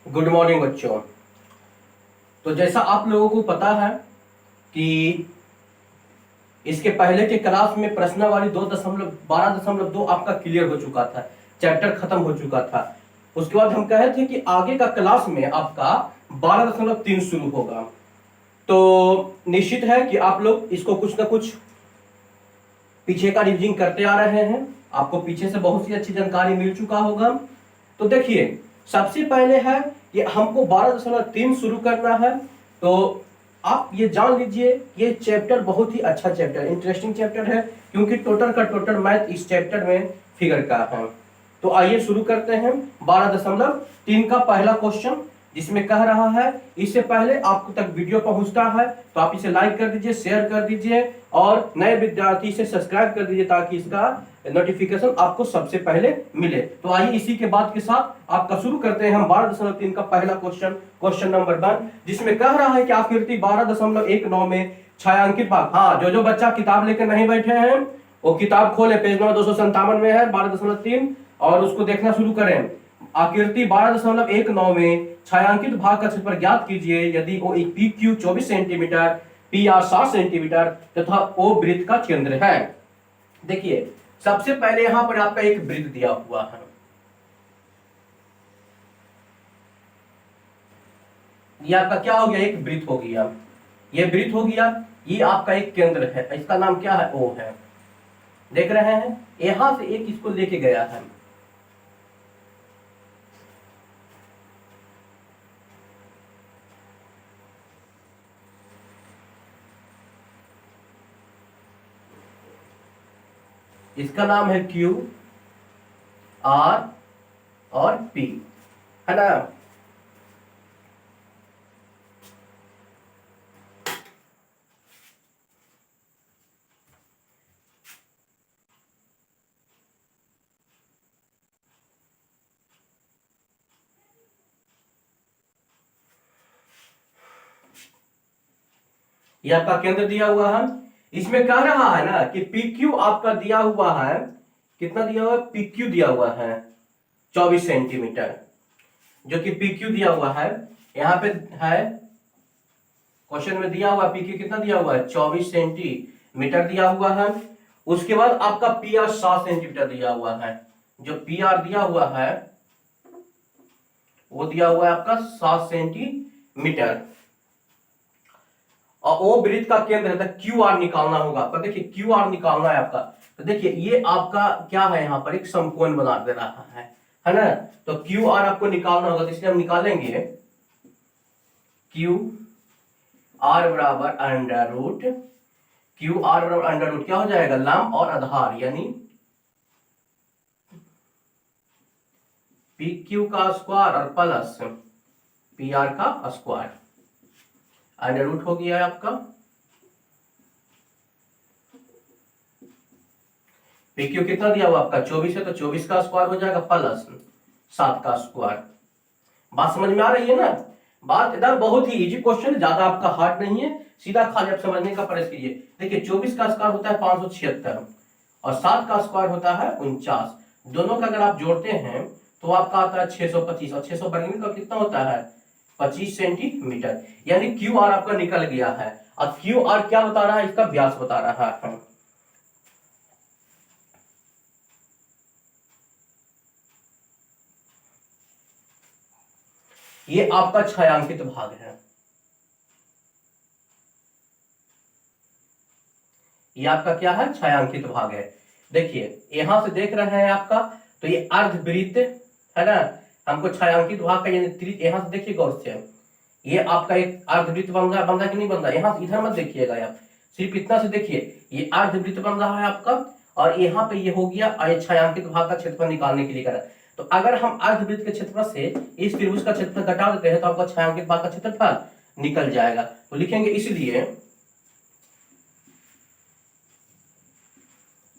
Good morning बच्चों। तो जैसा आप लोगों को पता है कि इसके पहले के क्लास में प्रश्नावली 2.12.2 आपका क्लियर हो चुका था, चैप्टर खत्म हो चुका था। उसके बाद हम कहे थे कि आगे का क्लास में आपका 12.3 शुरू होगा। तो निश्चित है कि आप लोग इसको कुछ ना कुछ पीछे का रिविजन करते आ रहे हैं। आपको पीछे से बहुत सी अच्छी जानकारी मिल चुका होगा। तो देखिए, सबसे पहले है कि हमको 12.3 शुरू करना है। तो आप ये जान लीजिए, ये चैप्टर बहुत ही अच्छा चैप्टर, इंटरेस्टिंग चैप्टर है, क्योंकि टोटल का टोटल मैथ इस चैप्टर में फिगर का है। तो आइए शुरू करते हैं 12.3 का पहला क्वेश्चन, जिसमें कह रहा है, इससे पहले आपको तक वीडियो पहुंचता है तो आप इसे लाइक कर दीजिए, शेयर कर दीजिए और नए विद्यार्थी इसे सब्सक्राइब कर दीजिए ताकि इसका नोटिफिकेशन आपको सबसे पहले मिले। तो आइए इसी के बाद के साथ आपका शुरू करते हैं हम 12.3 का पहला क्वेश्चन, क्वेश्चन नंबर 1, जिसमें कह रहा है कि आकृति 12.19 में छायांकित भाग। हाँ, जो बच्चा किताब लेकर नहीं बैठे हैं वो किताब खोले, पेज नंबर 257 में है 12.3 और उसको देखना शुरू करें। आकृति 12.19 में छायांकित भाग का क्षेत्रफल ज्ञात कीजिए यदि वो एक P Q 24 centimetre, P R 7 centimetre तथा ओ वृत्त का केंद्र है। देखिए, सबसे पहले यहां पर आपका एक वृत्त दिया हुआ है। ये आपका क्या हो गया? एक वृत्त हो गया। ये वृत्त हो गया, ये आपका एक केंद्र है, इसका नाम क्या है? ओ है। देख रहे हैं, यहां से एक इसको लेके गया है। इसका नाम है क्यू, आर और पी, है ना। ये आपका केंद्र दिया हुआ है। इसमें कह रहा है ना कि PQ आपका दिया हुआ है, कितना दिया हुआ है? PQ दिया हुआ है 24 सेंटीमीटर, जो कि PQ दिया हुआ है यहाँ पे है, क्वेश्चन में दिया हुआ PQ कितना दिया हुआ है? 24 सेंटीमीटर दिया हुआ है। उसके बाद आपका PR 7 सेंटीमीटर दिया हुआ है। जो PR दिया हुआ है वो दिया हुआ है आपका 7 सेंटीमीटर और वो वृत्त का केंद्र है। क्यू आर निकालना होगा आपका। देखिए, क्यू आर निकालना है आपका। तो देखिए, ये आपका क्या है? यहाँ पर एक समकोण बना दे रहा है ना। तो क्यू आर आपको निकालना होगा, तो इसलिए हम निकालेंगे क्यू आर बराबर अंडर रूट, क्यू आर बराबर अंडर रूट क्या हो जाएगा? लंब और आधार, यानी पी क्यू का स्क्वायर और प्लस पी आर का स्क्वायर, अंडर रूट हो गया है आपका। PQ कितना दिया हुआ आपका? 24 है, तो 24 का स्क्वायर हो जाएगा प्लस 7 का स्क्वायर। बात समझ में आ रही है ना? बात इधर बहुत ही इजी क्वेश्चन, ज्यादा आपका हार्ड नहीं है, सीधा खाली आप समझने का प्रयास कीजिए। देखिए, 24 का स्क्वायर होता है 576 और 7 का स्क्वायर होता है 49। दोनों का अगर आप जोड़ते हैं तो आपका आता है 625 और 600 वर्ग का कितना होता है? 25 सेंटीमीटर, यानी क्यू आर आपका निकल गया है। और क्यू आर क्या बता रहा है? इसका व्यास बता रहा है। ये आपका छायांकित भाग है। ये आपका क्या है? छायांकित भाग है। देखिए, यहां से देख रहे हैं आपका, तो ये अर्धवृत्त है ना। हमको छायांकित भाग का यानी यहां से देखिए गौर से, ये आपका एक अर्धवृत्त बन रहा कि नहीं बन रहा? यहां इधर मत देखिएगा आप, सिर्फ इतना से देखिए, ये अर्धवृत्त बन रहा है आपका और यहाँ पे ये हो गया। ये छायांकित भाग का क्षेत्रफल निकालने के लिए करा। तो अगर हम अर्धवृत्त के क्षेत्रफल से इस त्रिभुज का क्षेत्रफल घटा देते हैं तो आपका छायांकित भाग का क्षेत्रफल निकल जाएगा। तो लिखेंगे इसलिए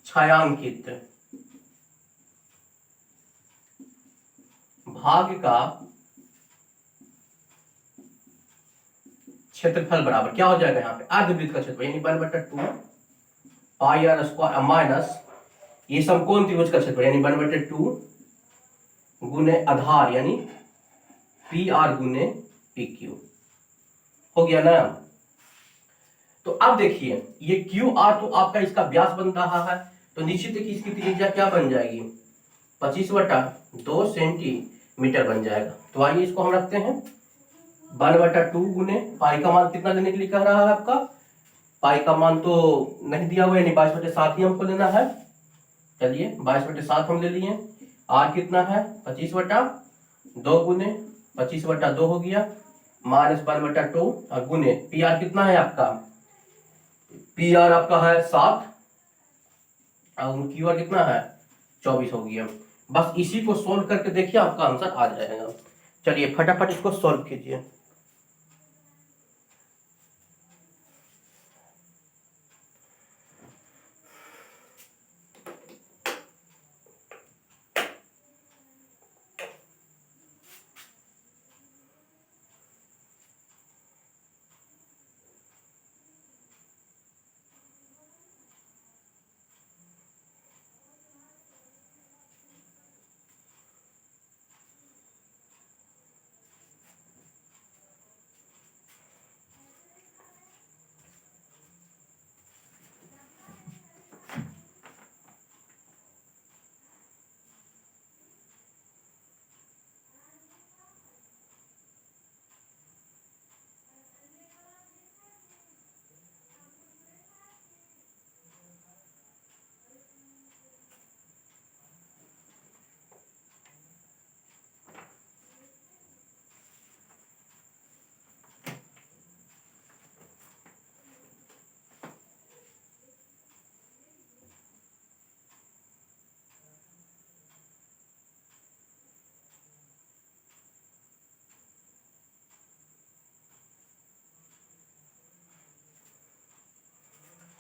छायांकित भाग का क्षेत्रफल बराबर क्या हो जाएगा? यहाँ पे अर्धवृत्त का क्षेत्रफल यानी 1/2 पाई आर स्क्वायर माइनस ये समकोण त्रिभुज का क्षेत्रफल यानी 1/2 गुने आधार यानी पी आर गुने पी क्यू। हो गया ना। तो अब देखिए ये क्यू आर तो आपका इसका व्यास बन रहा है, तो निश्चित है कि इसकी त्रिज्या क्या बन जाएगी, 25/2 सेंटीमीटर बन जाएगा। तो आइए इसको हम रखते हैं 1/2 गुने पाई का मान कितना लेने के लिए कह रहा है आपका, पाई का मान तो नहीं दिया हुआ है, यानी 22/7 ही हमको लेना है। चलिए 22/7 हम ले लिए। आर कितना है 25/2 गुने 25/2 हो गया माइनस 1/2 और गुने पी आर कितना है आपका, पी आर आपका है 7 और क्यू आर कितना है 24 हो गया। बस इसी को सोल्व करके देखिए आपका आंसर आ जाएगा। चलिए फटाफट इसको सोल्व कीजिए।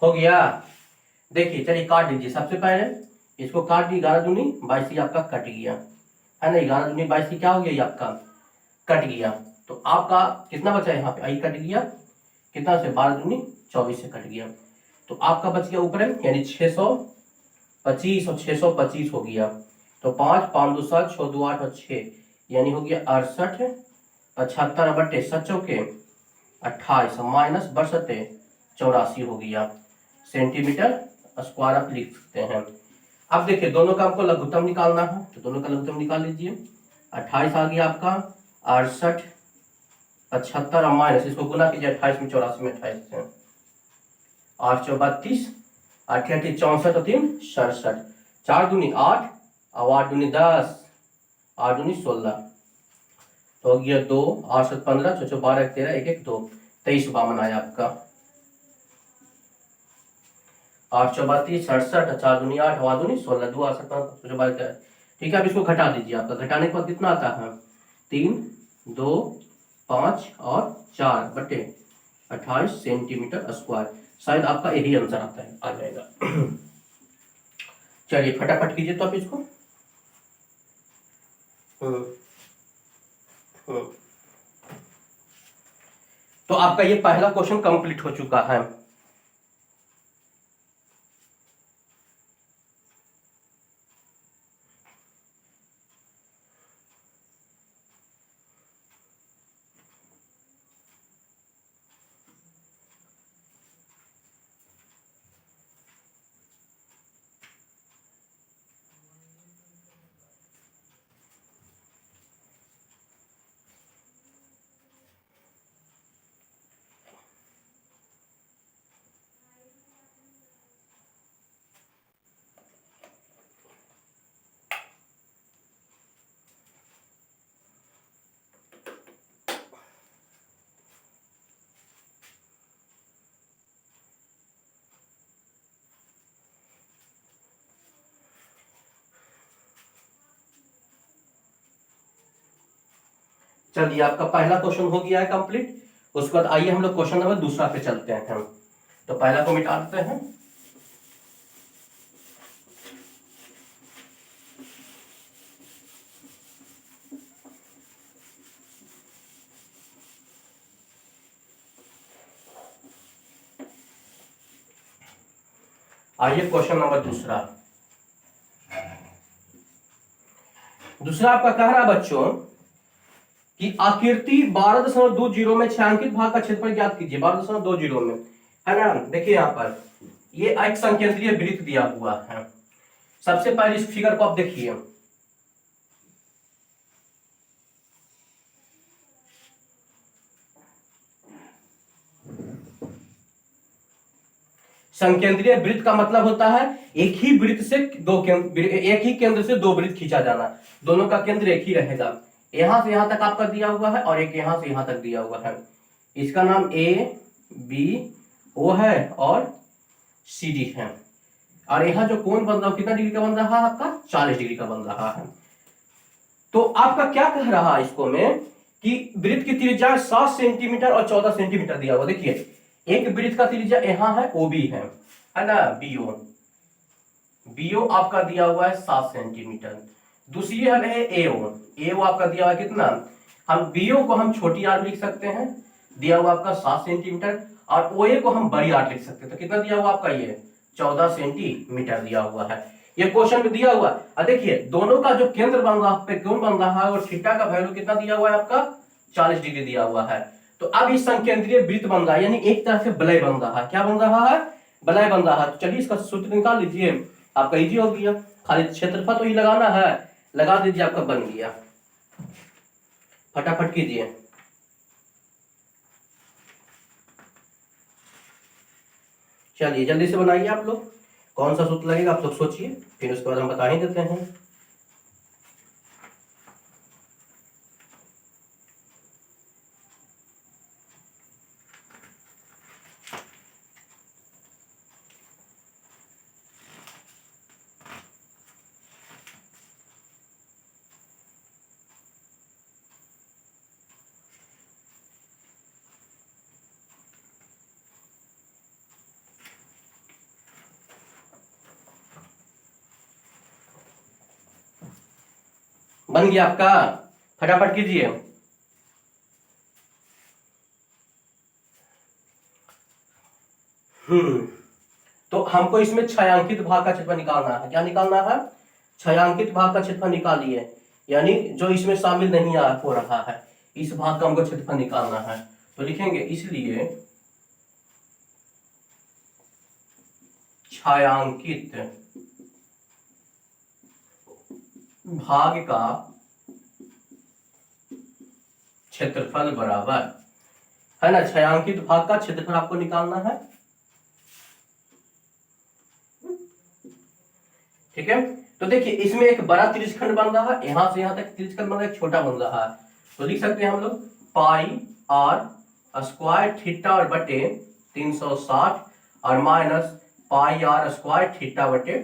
हो गया। देखिए चलिए काट दीजिए, सबसे पहले इसको काट दी, 11 दूनी 22 आपका कट गया है ना, 11 दूनी 22 क्या हो गया ये आपका कट गया। तो आपका कितना बचा यहाँ पे, आई कट गया कितना से 12 दूनी 24 से कट गया। तो आपका बच गया ऊपर यानी 625 और 625 हो गया। तो 5 5 2 7 6 2 8 और 6 यानी हो गया 68 75 बटे 7 चौके 28 माइनस 62 84 हो गया सेंटीमीटर स्क्वायर आप लिख सकते हैं। अब देखिए दोनों का आपको लघुत्तम निकालना है, तो दोनों का लघुत्तम निकाल लीजिए। 28 आ गया आपका 68 75 और माइनस इसको गुना कीजिए 28 में 84 में 28 से 8 4 32 8 8 64 और 3 67 4 दूनी 8 और 8 दूनी 10 8 दूनी 16 तो हो गया 2 8 7 15 6 6 12 13 1 1 2 23 52 आया आपका 8 4 32 67 4 दूनी 8 8 दूनी 16 2 8 7 15 12 ठीक है। अब इसको घटा दीजिए, आपका घटाने के बाद कितना आता है 3 2 5 और 4 बटे 28 सेंटीमीटर स्क्वायर। शायद आपका यही आंसर आता है, आ जाएगा। चलिए फटाफट कीजिए तो आप इसको। तो आपका ये पहला क्वेश्चन कंप्लीट हो चुका है। चलिए आपका पहला क्वेश्चन हो गया है कंप्लीट। उसके बाद आइए हम लोग क्वेश्चन नंबर दूसरा पे चलते हैं हम। तो पहला को मिटा देते हैं। आइए क्वेश्चन नंबर दूसरा। दूसरा आपका कह रहा है बच्चों कि आकृति 12.20 में छायांकित भाग का क्षेत्रफल ज्ञात कीजिए। 12.20 में, है ना। देखिए यहाँ पर ये एक संकेंद्रीय वृत्त दिया हुआ है। सबसे पहले इस फिगर को आप देखिए, संकेंद्रीय वृत्त का मतलब होता है एक ही वृत्त से एक ही केंद्र से दो वृत्त खींचा जाना, दोनों का केंद्र एक ही रहेगा। यहां से यहां तक आपका दिया हुआ है और एक यहां से यहां तक दिया हुआ है। इसका नाम ए बी ओ है और सी डी है। और यहाँ जो कोण बन रहा है कितना डिग्री का बन रहा है आपका? 40 डिग्री का बन रहा है। तो आपका क्या कह रहा है इसको में कि वृत्त की त्रिज्या 7 सेंटीमीटर और 14 सेंटीमीटर दिया हुआ। देखिए एक वृत्त का त्रिज्या यहाँ है ओबी है ना, बीओ। बीओ आपका दिया हुआ है 7 सेंटीमीटर। दूसरी है एओ। एओ आपका दिया हुआ है कितना? हम बीओ को हम छोटी आर लिख सकते हैं, दिया हुआ आपका 7 सेंटीमीटर, और ओए को हम बड़ी आर लिख सकते हैं। तो कितना दिया हुआ आपका? ये 14 सेंटीमीटर दिया हुआ है। ये क्वेश्चन में दिया हुआ। और देखिए दोनों का जो केंद्र बन रहा है, कोण बन रहा है, और थीटा का वैल्यू कितना दिया हुआ है आपका? 40 डिग्री दिया हुआ है। तो अब इस संकेंद्रीय वृत्त बन रहा है, यानी एक तरह से वलय बन रहा है। क्या बन रहा है? वलय बन रहा है। तो चलिए इसका सूत्र निकाल लीजिए, आपका इजी हो गया। खाली क्षेत्रफल तो ही लगाना है, लगा दीजिए, आपका बन गया। फटाफट कीजिए। चलिए जल्दी से बनाइए आप लोग। कौन सा सूत्र लगेगा आप लोग सोचिए, फिर उसके बाद हम बता ही देते हैं। बन गया आपका, फटाफट कीजिए। तो हमको इसमें छायांकित भाग का क्षेत्रफल निकालना है। क्या निकालना है? छायांकित भाग का क्षेत्रफल निकालिए, यानी जो इसमें शामिल नहीं हो रहा है, इस भाग का हमको क्षेत्रफल निकालना है। तो लिखेंगे इसलिए छायांकित भाग का क्षेत्रफल बराबर, है ना, छायांकित भाग का क्षेत्रफल आपको निकालना है। ठीक है। तो देखिए इसमें एक बड़ा त्रिज्यखंड बन रहा है, यहां से यहां तक त्रिज्यखंड बन रहा है, एक छोटा बन रहा है। तो लिख सकते हैं हम लोग पाई आर स्क्वायर थीटा और बटे 360 और minus pi r square theta बटे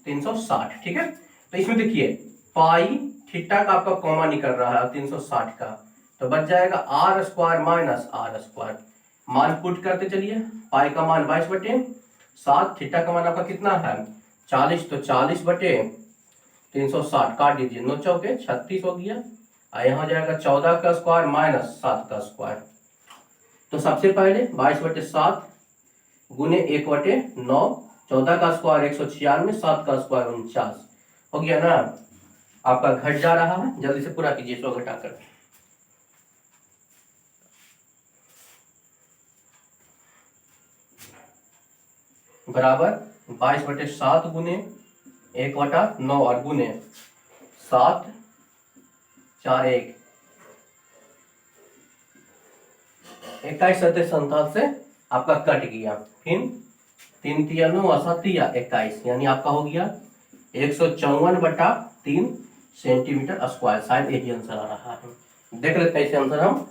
360। ठीक है। तो इसमें देखिए पाई थीटा का आपका कॉमा निकल रहा है 360 का, तो बच जाएगा r square minus r square. मान पुट करते चलिए, पाई का मान 22 बटे 7, थीटा का मान आपका कितना है 40, तो 40 बटे 360 काट दीजिए, 9 चौके 36 हो गया। और यहाँ जाएगा 14 का स्क्वायर माइनस 7 का स्क्वायर। तो सबसे पहले 22 बटे 7 गुने 1 बटे 9, 14 का स्क्वायर 196, 7 का स्क्वायर 49 हो गया ना। आपका घट जा रहा है, जल्दी से पूरा कीजिए 100 घटाकर। बराबर 22 बटे 7 गुने 1 बटा 9 और गुने 7 4 1 21 सत्य 47 से आपका कट गया। फिर 3 तिया 9 और 7 तिया 21, यानी आपका हो गया 154 बटा 3 सेंटीमीटर स्क्वायर। शायद यही आंसर आ रहा है, देख लेते हैं इसे आंसर हम।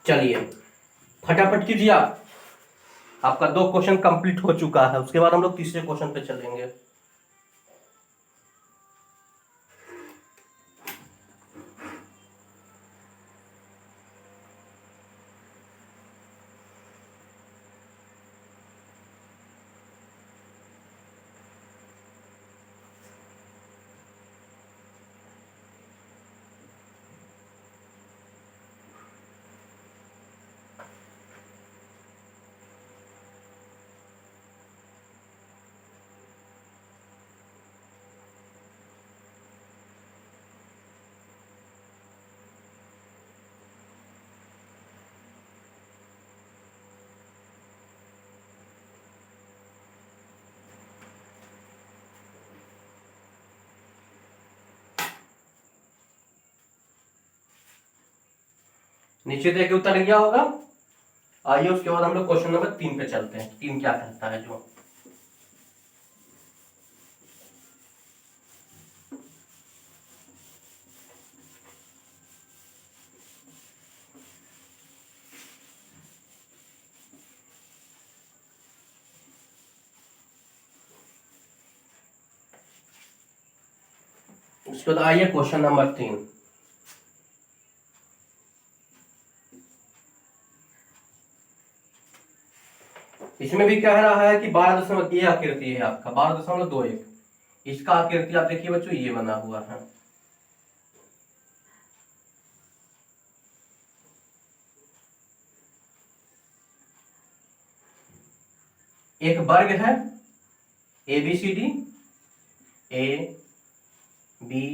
चलिए फटाफट कीजिए आप, आपका 2 क्वेश्चन कंप्लीट हो चुका है। उसके बाद हम लोग तीसरे क्वेश्चन पे चलेंगे। निश्चित है कि उत्तर गया होगा। आइए उसके बाद हम लोग क्वेश्चन नंबर 3 पे चलते हैं। 3 क्या कहता है जो, उसके बाद आइए क्वेश्चन नंबर 3। इसमें भी कह रहा है कि 12 ये आकृति है आपका 12.21। इसका आकृति आप देखिए बच्चों, ये बना हुआ है। एक वर्ग है A B C D, A B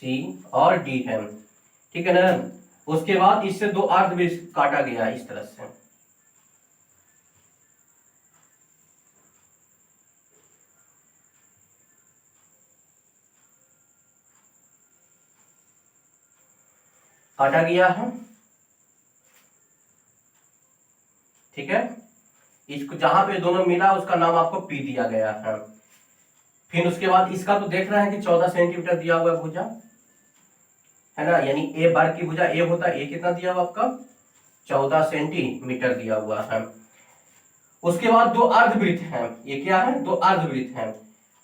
C और डी है, ठीक है ना। उसके बाद इससे दो अर्धवृत्त काटा गया इस तरह से। काटा गया है, ठीक है। इसको जहां पे दोनों मिला उसका नाम आपको पी दिया गया है। फिर उसके बाद इसका तो देख रहे हैं कि 14 सेंटीमीटर दिया हुआ है भुजा, है ना। यानी ए वर्ग की भुजा ए होता है, ए कितना दिया हुआ आपका 14 सेंटीमीटर दिया हुआ है। उसके बाद दो अर्धवृत्त हैं, ये क्या है, दो अर्धवृत्त हैं।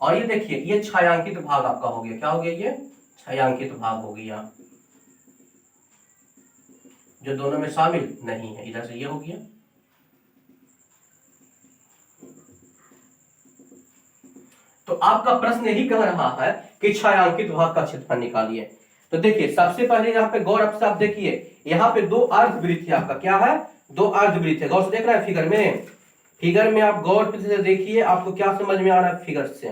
और ये देखिए ये छायांकित भाग आपका हो गया, क्या हो गया, ये छायांकित भाग हो गया, जो दोनों में शामिल नहीं है। इधर से ये हो गया। तो आपका प्रश्न यही कह रहा है कि छायांकित भाग का क्षेत्रफल निकालिए। तो देखिए सबसे पहले यहाँ पे गौर से आप देखिए, यहाँ पे दो अर्धवृत्त है आपका, क्या है, दो अर्धवृत्त है। गौर से देख रहे हैं फिगर में, फिगर में आप गौर से देखिए, आपको क्या समझ में आ रहा है फिगर से,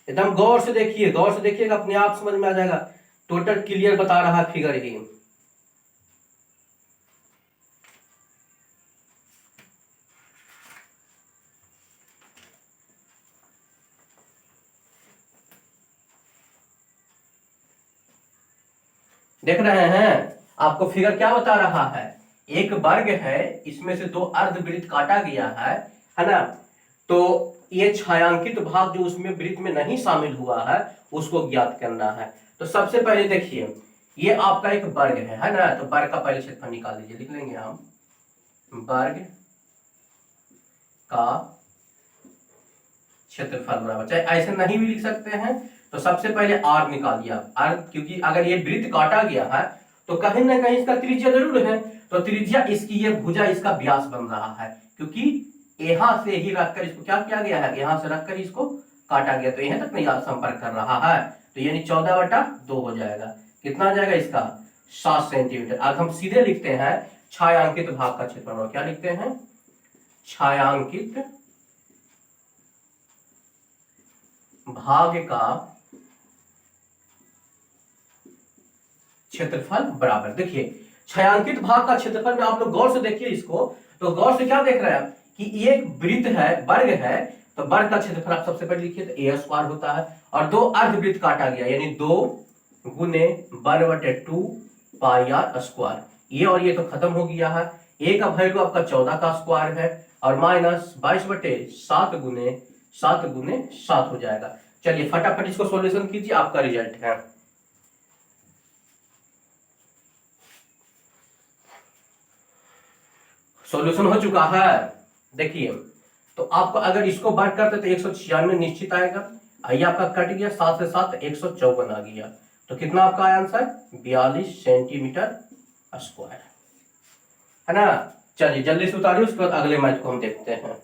एकदम गौर से देखिए, गौर से देखिएगा अपने आप समझ में आ जाएगा। टोटल क्लियर बता रहा है फिगर ही। देख रहे हैं आपको फिगर क्या बता रहा है, एक वर्ग है, इसमें से दो अर्धवृत्त काटा गया है ना। तो ये छायांकित भाग जो उसमें वृत्त में नहीं शामिल हुआ है उसको ज्ञात करना है। तो सबसे पहले देखिए ये आपका एक वर्ग है ना। तो वर्ग का पहले क्षेत्रफल निकाल लीजिए, लिख लेंगे हम वर्ग का क्षेत्रफल बराबर, चाहे ऐसे नहीं भी लिख सकते हैं। तो सबसे पहले आर निकालिए आप, आर, क्योंकि अगर ये वृत्त काटा गया है तो कहीं ना कहीं इसका त्रिज्या जरूर है। तो त्रिज्या इसकी ये भुजा इसका व्यास बन रहा है, क्योंकि यहां से ही रखकर इसको क्या किया गया है, यहां से रखकर इसको काटा गया, तो यहां तक नहीं संपर्क कर रहा है। तो यानी 14/2 हो जाएगा। कितना आ जाएगा इसका 7 सेंटीमीटर। अब हम सीधे लिखते हैं छायांकित भाग का क्षेत्रफल, क्या लिखते हैं, छायांकित भाग का क्षेत्रफल बराबर, देखिए छायांकित भाग का क्षेत्रफल में आप लोग गौर से देखिए इसको। तो गौर से क्या देख रहे हैं कि ये एक वृत्त है, वर्ग है, तो वर्ग का क्षेत्रफल आप सबसे पहले लिखिए तो ए स्क्वायर होता है। और दो अर्धवृत्त काटा गया, यानी 2 गुने √2 पाई आर स्क्वायर। ये और ये तो खत्म हो गया है। ए का वैल्यू आपका 14 का स्क्वायर है और माइनस 22/7 गुने 7 हो जाएगा। चलिए फटाफट इसको सॉल्यूशन कीजिए, आपका रिजल्ट है। सॉल्यूशन हो चुका है, देखिए। तो आपको अगर इसको बात करते तो 196 निश्चित आएगा। आइए आपका कट गया, 7 से 7 154 आ गया। तो कितना आपका आया आंसर, 42 सेंटीमीटर स्क्वायर, है ना। चलिए जल्दी से उतारिए, उसके बाद अगले मैथ को हम देखते हैं।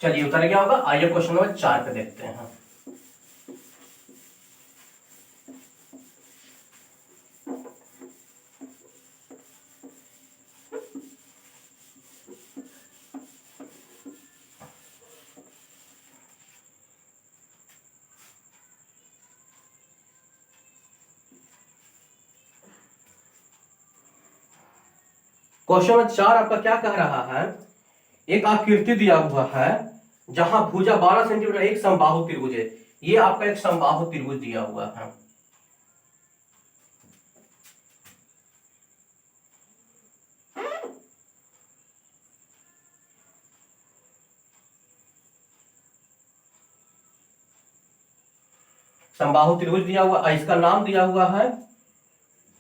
चलिए उतर गया होगा। आइए क्वेश्चन नंबर 4 पे देखते हैं। क्वेश्चन नंबर 4 आपका क्या कह रहा है, एक आकृति दिया हुआ है जहां भुजा 12 सेंटीमीटर, एक समबाहु त्रिभुज है। ये आपका एक समबाहु त्रिभुज दिया हुआ है। समबाहु त्रिभुज दिया हुआ, इसका नाम दिया हुआ है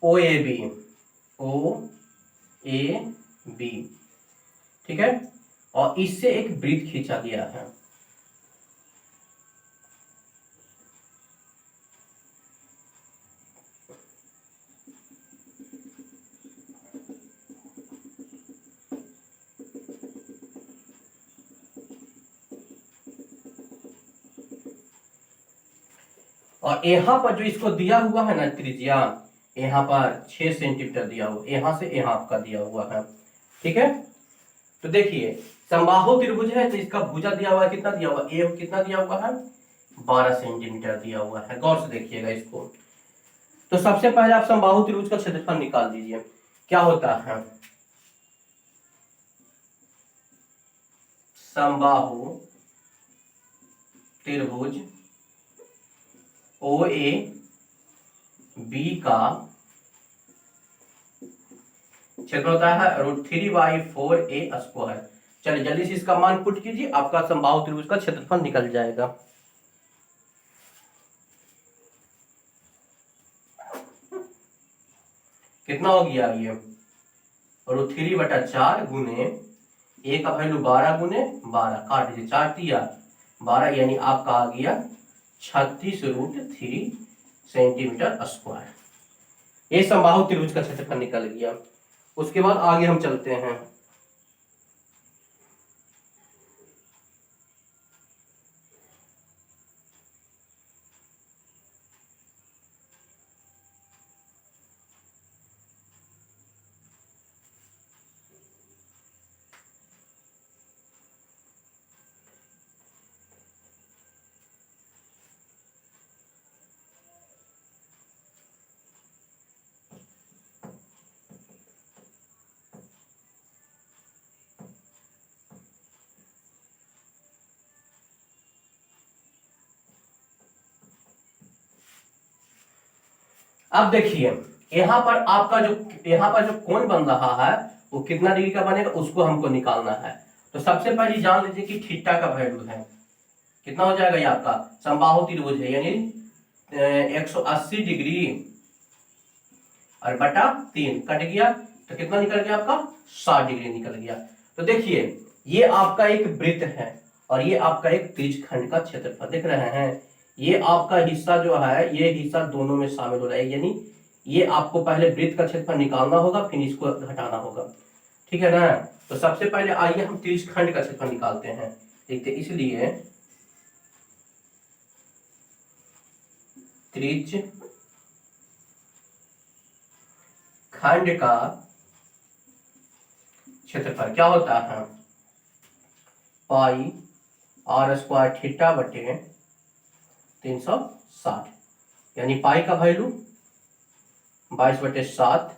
ओ A B, O A B, ठीक है। और इससे एक वृत्त खींचा गया है। और यहाँ पर जो इसको दिया हुआ है ना त्रिज्या, यहाँ पर 6 सेंटीमीटर दिया हुआ, यहाँ से यहाँ आपका दिया हुआ है, ठीक है। तो देखिए समबाहु त्रिभुज है तो इसका भुजा दिया हुआ है, कितना दिया हुआ, ए कितना दिया हुआ है, 12 सेंटीमीटर दिया हुआ है। गौर से देखिएगा इसको। तो सबसे पहले आप समबाहु त्रिभुज का क्षेत्रफल निकाल दीजिए। क्या होता है, समबाहु त्रिभुज ओ ए बी का क्षेत्र होता है √3/4a²। चलिए जल्दी से इसका मान पुट कीजिए, आपका समबाहु त्रिभुज का क्षेत्रफल निकल जाएगा। कितना हो गया ये, √3/4 गुने ए का वैल्यू 12 गुने 12, काट दीजिए, 4 दिया 12, यानी आपका आ गया 36√3 सेंटीमीटर²। ये समबाहु त्रिभुज का क्षेत्रफल निकल गया। उसके बाद आगे हम चलते हैं। अब देखिए यहाँ पर आपका जो यहाँ पर जो कोण बन रहा है वो कितना डिग्री का बनेगा, उसको हमको निकालना है। तो सबसे पहले जान लीजिए कि थीटा का वैल्यू है कितना हो जाएगा, ये आपका समबाहु त्रिभुज है यानी 180 डिग्री और बटा 3 कट गया, तो कितना निकल गया आपका 60 डिग्री निकल गया। तो देखिए ये आपका एक वृत्त है और ये आपका एक त्रिज्यखंड का क्षेत्रफल देख रहे हैं। ये आपका हिस्सा जो है ये हिस्सा दोनों में शामिल हो रहा है, यानी ये आपको पहले वृत्त का क्षेत्रफल निकालना होगा फिर इसको घटाना होगा, ठीक है ना। तो सबसे पहले आइए हम त्रिज्यखंड का क्षेत्रफल निकालते हैं, देखते। इसलिए त्रिज्यखंड का क्षेत्रफल क्या होता है, पाई r² थीटा बटे 360, यानी पाई का वैल्यू 22/7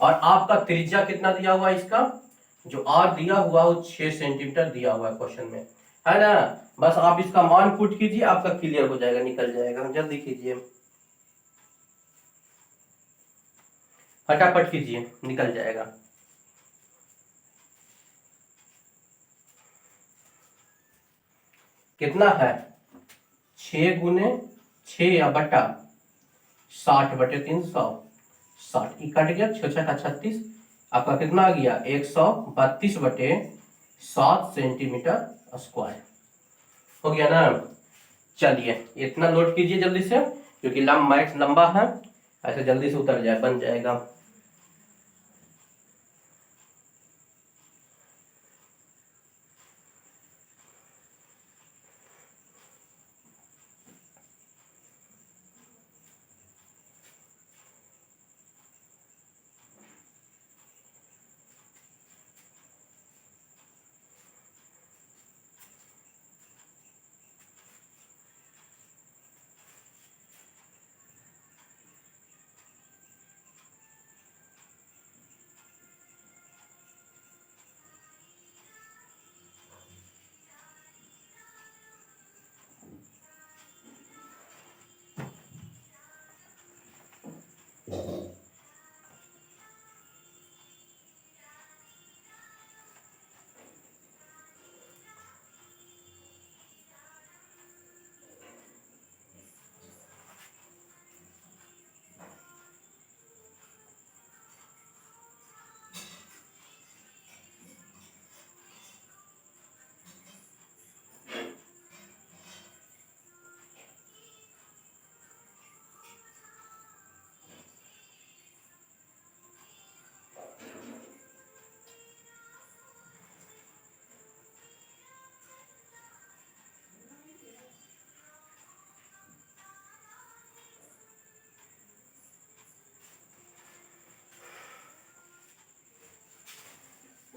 और आपका त्रिज्या कितना दिया हुआ है, इसका जो r दिया हुआ वो 6 सेंटीमीटर दिया हुआ है क्वेश्चन में, है ना। बस आप इसका मान पुट कीजिए, आपका क्लियर हो जाएगा, निकल जाएगा। जल्दी कीजिए, फटाफट कीजिए, निकल जाएगा। कितना है, 6 गुने 6 या बटा 60/360, कट गया 6 6 का 36, आपका कितना आ गया 132/7 सेंटीमीटर²। हो गया ना। चलिए इतना नोट कीजिए जल्दी से, क्योंकि मैथ लंबा है, ऐसे जल्दी से उतर जाए बन जाएगा।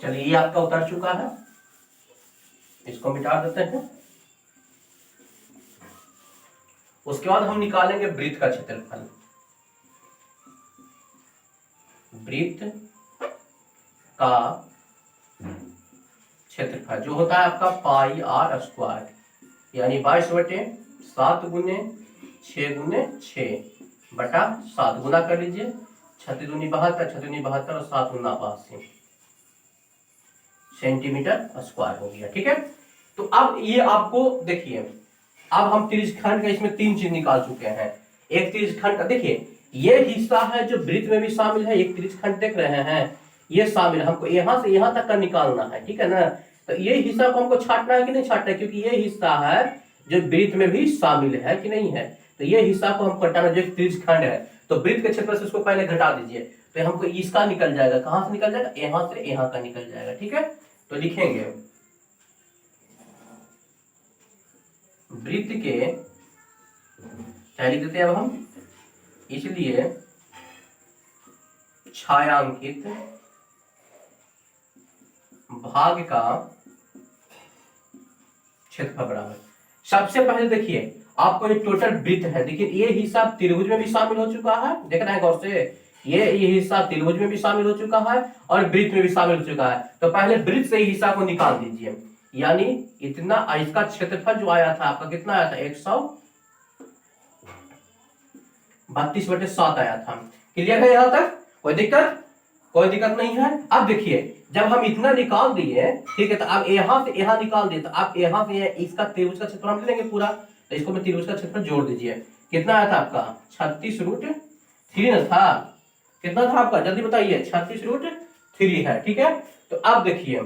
चलिए ये आपका उतर चुका है, इसको मिटा देते हैं। उसके बाद हम निकालेंगे वृत्त का क्षेत्रफल। वृत्त का क्षेत्रफल जो होता है आपका पाई आर स्क्वायर, यानी 22/7 गुने 6 गुने 6 बटा 7 गुना कर लीजिए, 36 दूनी 72, 6 दूनी 72 और 7 गुना 82 सेंटीमीटर स्क्वायर हो गया। ठीक है, तो अब ये आपको देखिए, अब हम त्रिज्यखंड का इसमें 3 चीज निकाल चुके हैं। एक त्रिज्यखंड का देखिए, ये हिस्सा है जो वृत्त में भी शामिल है, एक त्रिज्यखंड देख रहे हैं ये शामिल, हमको यहां से यहां तक का निकालना है। ठीक है ना, तो ये हिस्सा को हमको छांटना है कि नहीं छांटना है, क्योंकि ये हिस्सा है जो वृत्त में भी शामिल है कि नहीं है, तो ये हिस्सा को हमको हटाना, जो त्रिज्यखंड है। तो वृत्त के क्षेत्र से उसको पहले घटा दीजिए, तो हमको इसका निकल जाएगा, कहां से निकल जाएगा, यहां से यहां का निकल जाएगा। ठीक है, तो लिखेंगे वृत्त के, क्या लिख देते हैं अब हम, इसलिए छायांकित भाग का क्षेत्रफल बराबर। सबसे पहले देखिए आपको ये टोटल वृत्त है, देखिए ये हिस्सा त्रिभुज में भी शामिल हो चुका है, देख रहे हैं गौर से, ये हिस्सा त्रिभुज में भी शामिल हो चुका है और वृत्त में भी शामिल हो चुका है। तो पहले वृत्त से ही हिस्सा को निकाल दीजिए, यानी इतना, इसका क्षेत्रफल जो आया था आपका कितना आया था, 132/7 आया था। क्लियर है, यहां तक कोई दिक्कत, कोई दिक्कत नहीं है। अब देखिए जब हम इतना निकाल दिए, ठीक है, तो अब यहां से यहां निकाल दिए, तो आप यहां से इसका त्रिभुज का क्षेत्रफल हम लेंगे पूरा, तो इसको मैं त्रिभुज का क्षेत्रफल जोड़ दीजिए, कितना आया था आपका 36√3 न था, कितना था आपका जल्दी बताइए, 36√3 है। ठीक है, तो अब देखिए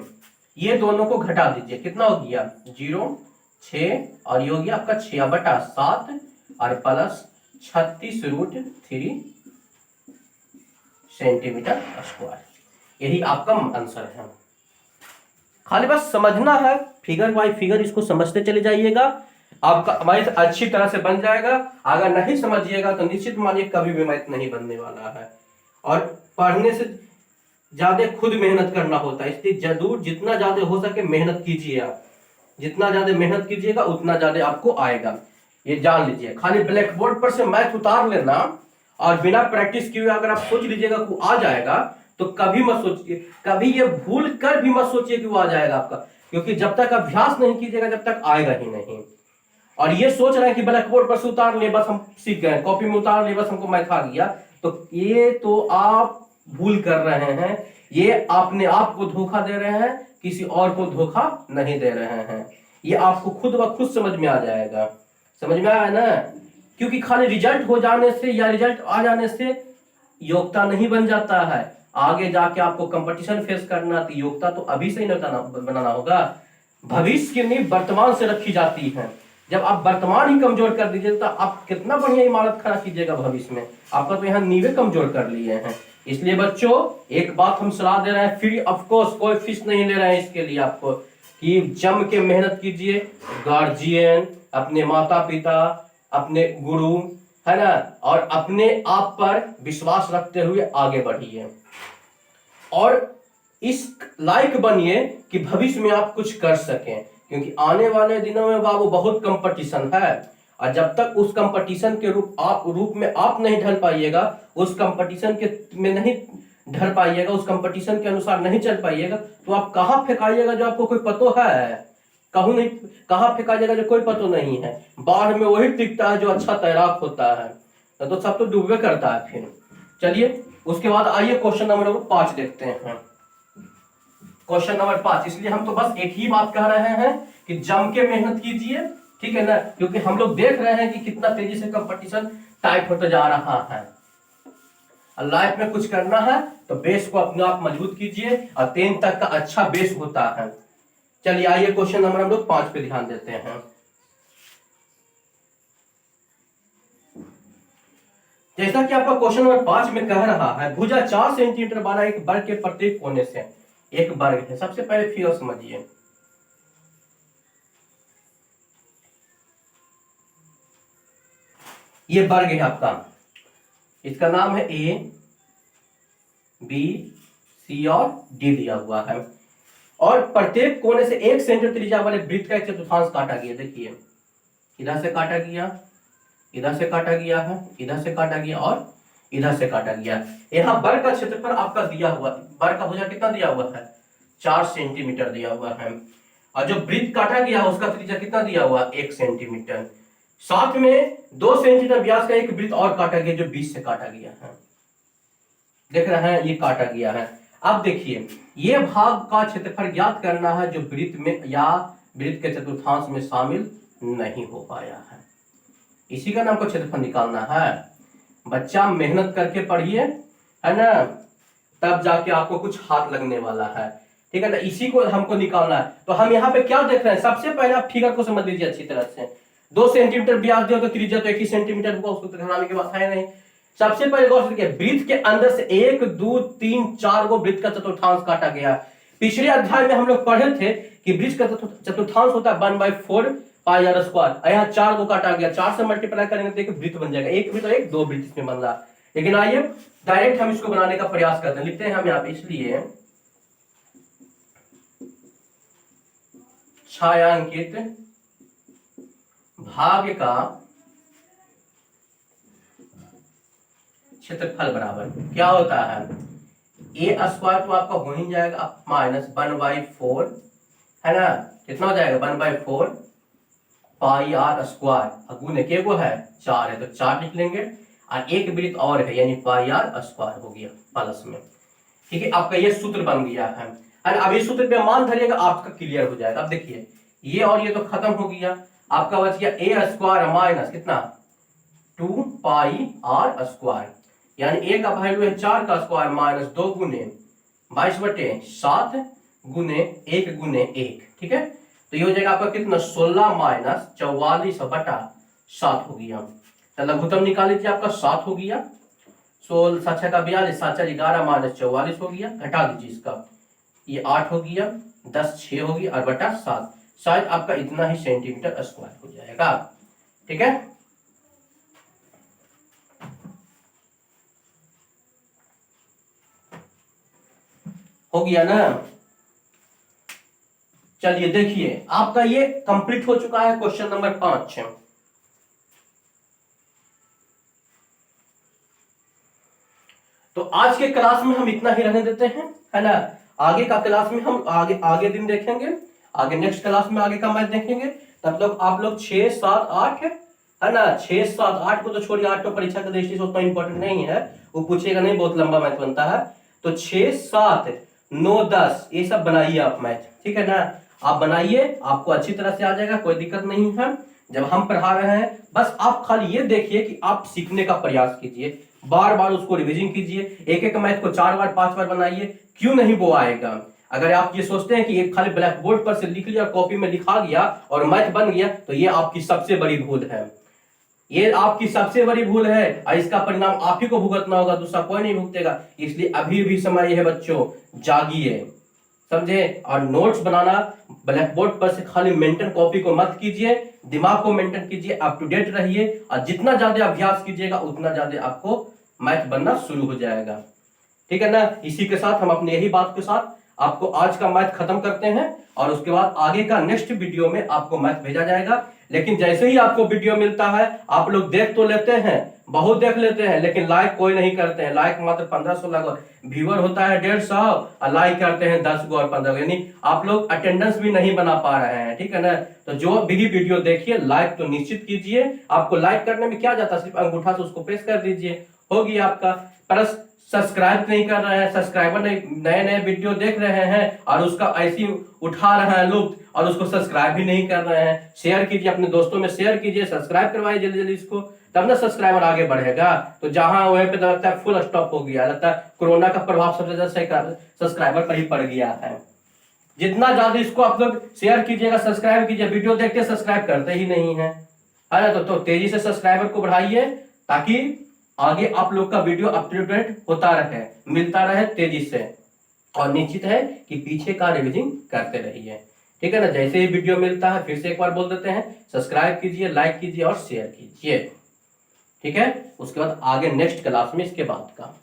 ये दोनों को घटा दीजिए, कितना हो गया 0 6 और ये हो गया आपका 6/7 और प्लस 36√3 सेंटीमीटर स्क्वायर, यही आपका आंसर है। खाली बस समझना है, फिगर बाय फिगर इसको समझते चले जाइएगा, आपका मैथ अच्छी तरह से बन जाएगा। अगर नहीं समझिएगा तो निश्चित मानिए कभी भी मैथ नहीं बनने वाला है। और पढ़ने से ज्यादा खुद मेहनत करना होता है, इसलिए जरूर जितना ज्यादा हो सके मेहनत कीजिए, आप जितना ज्यादा मेहनत कीजिएगा उतना ज्यादा आपको आएगा, ये जान लीजिए। खाली ब्लैक बोर्ड पर से मैथ उतार लेना और बिना प्रैक्टिस किए अगर आप सोच लीजिएगा कि आ जाएगा, तो कभी मत सोचिए, कभी ये भूल कर भी मत सोचिए कि वो आ जाएगा आपका, क्योंकि जब तक अभ्यास नहीं कीजिएगा जब तक आएगा ही नहीं। और ये सोच रहे हैं कि ब्लैक बोर्ड पर से उतार ले बस हम सीख गए, कॉपी में उतार ले बस हमको मैथ आ गया, तो ये तो आप भूल कर रहे हैं, ये अपने आप को धोखा दे रहे हैं, किसी और को धोखा नहीं दे रहे हैं। ये आपको खुद ब खुद समझ में आ जाएगा, समझ में आया ना, क्योंकि खाली रिजल्ट हो जाने से या रिजल्ट आ जाने से योग्यता नहीं बन जाता है। आगे जाके आपको कंपटीशन फेस करना, तो योग्यता तो अभी से ही बनाना होगा। भविष्य की नींव वर्तमान से रखी जाती है, जब आप वर्तमान ही कमजोर कर दीजिए तो आप कितना बढ़िया इमारत खड़ा कीजिएगा भविष्य में, आपका तो यहाँ नींवें कमजोर कर लिए हैं। इसलिए बच्चों एक बात हम सलाह दे रहे हैं, फ्री ऑफ कोर्स, कोई फीस नहीं ले रहे हैं इसके लिए आपको, कि जम के मेहनत कीजिए, गार्जियन, अपने माता पिता, अपने गुरु, है ना, और अपने आप पर विश्वास रखते हुए आगे बढ़िए और इस लायक बनिए कि भविष्य में आप कुछ कर सकें, क्योंकि आने वाले दिनों में बाबू बहुत कंपटीशन है, और जब तक उस कंपटीशन के रूप में आप नहीं ढल पाइएगा, उस कंपटीशन के में नहीं ढल पाइएगा, उस कंपटीशन के अनुसार नहीं चल पाइएगा, तो आप कहाँ फेंकाइएगा जो आपको कोई पतो है, कहूं नहीं, कहाँ फेंका जाएगा जो कोई पतो नहीं है। बाढ़ में वही टिकता है जो अच्छा तैराक होता है, तो सब तो डूबे करता है फिर। चलिए उसके बाद आइए क्वेश्चन नंबर 5 देखते हैं। क्वेश्चन नंबर 5, इसलिए हम तो बस एक ही बात कह रहे हैं कि जम के मेहनत कीजिए, ठीक है ना, क्योंकि हम लोग देख रहे हैं कि कितना तेजी से कंपटीशन टाइट होता जा रहा है। लाइफ में कुछ करना है तो बेस को अपने आप मजबूत कीजिए, और 10 तक का अच्छा बेस होता है। चलिए आइए क्वेश्चन नंबर हम लोग 5 पे ध्यान देते हैं। जैसा कि आपका क्वेश्चन नंबर 5 में कह रहा है, भुजा 4 सेंटीमीटर वाला एक वर्ग के प्रत्येक कोने से एक वर्ग है। सबसे पहले फिगर समझिए, ये वर्ग है आपका, इसका नाम है ए बी सी और डी दिया हुआ है। और प्रत्येक कोने से 1 सेंटीमीटर त्रिज्या वाले वृत्त का एक चतुर्थांश काटा गया। देखिए इधर से काटा गया, इधर से काटा गया है, इधर से काटा गया और इधर से काटा गया। यहाँ वर्ग का क्षेत्रफल आपका दिया हुआ, वर्ग का भुजा कितना दिया हुआ है 4 सेंटीमीटर दिया हुआ है, और जो वृत्त काटा गया उसका त्रिज्या कितना दिया हुआ 1 सेंटीमीटर। साथ में 2 सेंटीमीटर व्यास का एक वृत्त और काटा गया जो 20 से काटा गया है। देख रहे हैं ये काटा गया है। अब देखिए ये भाग का क्षेत्रफल ज्ञात करना है जो वृत्त में या वृत्त के चतुर्थांश में शामिल नहीं हो पाया है, इसी का नाम को क्षेत्रफल निकालना है। बच्चा मेहनत करके पढ़िए, है ना, तब जाके आपको कुछ हाथ लगने वाला है, ठीक है ना। इसी को हमको निकालना है। तो हम यहाँ पे क्या देख रहे हैं, सबसे पहले आप फिगर को समझ लीजिए अच्छी तरह से। 2 सेंटीमीटर व्यास दिया तो त्रिज्या तो 1 ही सेंटीमीटर होगा, उसको घटाने की बात है नहीं। सबसे पहले गौर से देखिए वृत्त के अंदर से 1 2 3 4 गो वृत्त का चतुर्थांश काटा गया। पिछले अध्याय में हम लोग पढ़े थे कि वृत्त का चतुर्थांश होता है 1/4 पाई आर स्क्वायर। यहाँ 4 को काटा गया, 4 से मल्टीप्लाई करेंगे तो एक वृत्त बन जाएगा। एक वृत्त और एक 2 वृत्त इसमें बन रहा। लेकिन आइए डायरेक्ट हम इसको बनाने का प्रयास करते हैं। लिखते हैं हम यहाँ पे, इसलिए छायांकित भाग का क्षेत्रफल बराबर क्या होता है, ए स्क्वायर तो आपका हो ही जाएगा माइनस 1/4, है ना, कितना हो जाएगा 1/4 पाई आर स्क्वायर, गुने के वो है 4 है तो 4 लिख लेंगे, और एक वृत्त और है यानी पाई आर स्क्वायर हो गया प्लस में। ठीक है, आपका ये सूत्र बन गया है। अब इस सूत्र पे मान धरिएगा, आपका क्लियर हो जाएगा। अब देखिए ये और ये तो खत्म हो गया, आपका बच गया ए स्क्वायर माइनस कितना 2 पाई आर स्क्वायर, यानी ए का वैल्यू है 4 का स्क्वायर माइनस 2 गुने 22/7 गुने 1 गुने 1। ठीक है, तो ये हो जाएगा आपका कितना 16 माइनस 44/7 हो गया। तो लघुत्तम निकाल लीजिए, आपका 7 हो गया, 16 7 का 42, 7 11 माइनस 44 हो गया, घटा दीजिए इसका, ये 8 हो गया, 10 6 हो गया और बटा 7, शायद आपका इतना ही सेंटीमीटर स्क्वायर हो जाएगा। ठीक है, हो गया ना। चलिए देखिए आपका ये कंप्लीट हो चुका है क्वेश्चन नंबर 5। तो आज के क्लास में हम इतना ही रहने देते हैं, है ना। आगे का क्लास में हम आगे दिन देखेंगे, आगे नेक्स्ट क्लास में आगे का मैथ देखेंगे। तब तक आप लोग 6 7 8 है ना, 6 7 8 को तो छोड़िए, 8 तो परीक्षा का दृष्टि से उतना इंपॉर्टेंट नहीं है, वो पूछेगा नहीं, बहुत लंबा मैथ बनता है। तो 6 7 9 10 ये सब बनाइए आप मैथ, ठीक है ना। आप बनाइए, आपको अच्छी तरह से आ जाएगा, कोई दिक्कत नहीं है। जब हम पढ़ा रहे हैं बस आप खाली ये देखिए कि आप सीखने का प्रयास कीजिए, बार बार उसको रिवीजन कीजिए, एक एक मैथ को 4 बार 5 बार बनाइए, क्यों नहीं वो आएगा। अगर आप ये सोचते हैं कि एक खाली ब्लैक बोर्ड पर से लिख लिया, कॉपी में लिखा गया और मैथ बन गया, तो ये आपकी सबसे बड़ी भूल है, ये आपकी सबसे बड़ी भूल है, और इसका परिणाम आप ही को भुगतना होगा, दूसरा कोई नहीं भुगतेगा। इसलिए अभी भी समय है बच्चों, जागिए, समझे। और नोट्स बनाना ब्लैक बोर्ड पर से खाली मेंटेन कॉपी को मत कीजिए, दिमाग को मेंटेन कीजिए, अप टू डेट रहिए, और जितना ज्यादा अभ्यास कीजिएगा उतना ज्यादा आपको मैथ बनना शुरू हो जाएगा। ठीक है ना। इसी के साथ हम अपने यही बात के साथ आपको आज का मैथ खत्म करते हैं, और उसके बाद आगे का नेक्स्ट वीडियो में आपको मैथ भेजा जाएगा। लेकिन जैसे ही आपको वीडियो मिलता है आप लोग देख तो लेते हैं, बहुत देख लेते हैं, लेकिन लाइक कोई नहीं करते हैं। लाइक मात्र 15-16 व्यूअर होता है 150, और लाइक करते हैं 10 और 15, यानी आप लोग अटेंडेंस भी नहीं बना पा रहे हैं। ठीक है ना। तो जो भी वीडियो देखिए लाइक तो निश्चित कीजिए, आपको लाइक करने में क्या जाता है, सिर्फ अंगूठा से उसको प्रेस कर दीजिए, हो गया आपका। प्लस सब्सक्राइब नहीं कर रहे हैं, सब्सक्राइबर नए नए वीडियो देख रहे हैं और उसका ऐसी उठा रहे हैं लुत्फ, और उसको सब्सक्राइब भी नहीं कर रहे हैं। शेयर कीजिए, अपने दोस्तों में शेयर कीजिए, सब्सक्राइब करवाइए जल्दी जल्दी इसको, तब ना सब्सक्राइबर आगे बढ़ेगा। तो जहां वहीं पे लगता है फुल स्टॉप हो गया, लगता है कोरोना का प्रभाव सबसे ज्यादा सब्सक्राइबर पर ही पड़ गया है। जितना ज्यादा इसको आप लोग शेयर कीजिएगा, सब्सक्राइब कीजिए, वीडियो देखते सब्सक्राइब करते ही नहीं है, तो तेजी से सब्सक्राइबर को बढ़ाइए, ताकि आगे आप लोग का वीडियो अप टू डेट होता रहे, मिलता रहे तेजी से, और निश्चित है कि पीछे का रिवीजन करते रहिए। ठीक है ना। जैसे ही वीडियो मिलता है फिर से एक बार बोल देते हैं, सब्सक्राइब कीजिए, लाइक कीजिए और शेयर कीजिए। ठीक है, उसके बाद आगे नेक्स्ट क्लास में इसके बाद का